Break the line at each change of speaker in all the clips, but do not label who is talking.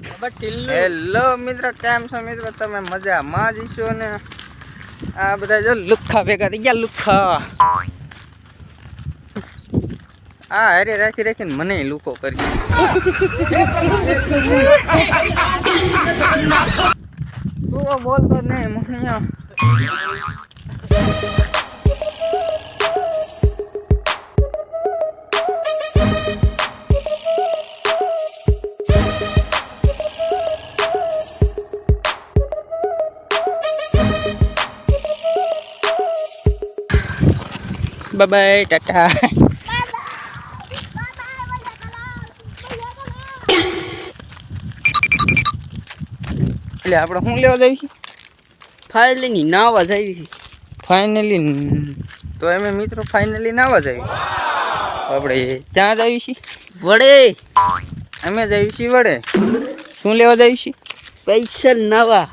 Hello મિત્ર, કેમ છો મિત્ર? તમે મજામાં જ છો ને? આ બધા જો લુખ્ખા ભેગા થઈ ગયા, લુખ્ખા. આ હારે રાખી રાખીને મને લુકો કરી. તું બોલતો જ નહીં મને. Bye bye, tata. એટલે આપણે શું લેવા જઈએ?
ફાઇનલી નાવા જઈએ.
ફાઇનલી તો અમે મિત્રો ફાઇનલી નાવા જઈએ. આપણે ક્યાં જઈએ છીએ?
વડે.
અમે જઈએ છીએ વડે. શું લેવા જઈએ છીએ?
સ્પેશિયલ નાવા.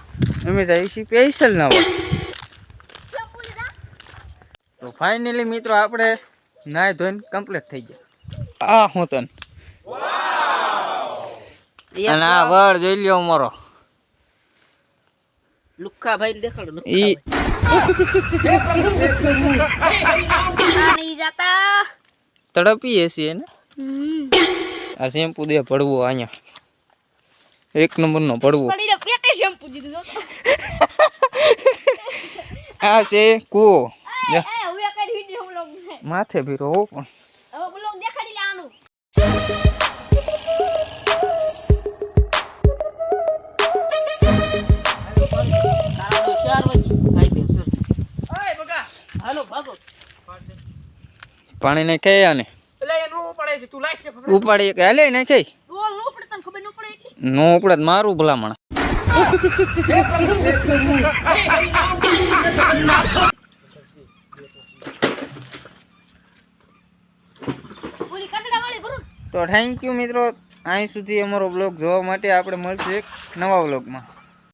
અમે જઈએ છીએ સ્પેશિયલ નાવા. તો ફાઇનલી મિત્રો આપણે નાય ધોઈને કમ્પ્લીટ થઈ ગયા. આ હું તને અને આ વડ જોઈ લ્યો મારો
લુખ્ખા ભાઈ દેખાડો.
ઈ
नहीं जाता
તડપીએ છીએ ને. આ શેમ્પુ દે પડવો અહીંયા એક નંબરનો પડવો.
पड़ी रे पेटे शैम्पू दी दो
આ છે કૂવો.
ए हुए कर वीडियो हम लोग ने
માથે ભીરો હો પણ
अब हम लोग देखाડી લાનું
પાણી ને ખાઈ આને ઉપાડી કે હાલે ને ખાઈ
ડોલ નો પડે તને ખબર ન પડે કે
નો ઉપડે તો મારું ભલામણ.
ઓલી કદડા વાળી ભરું
તો થેન્ક યુ મિત્રો, અહીં સુધી અમારો બ્લોગ જોવા માટે. આપણે મળશે એક નવા બ્લોગમાં.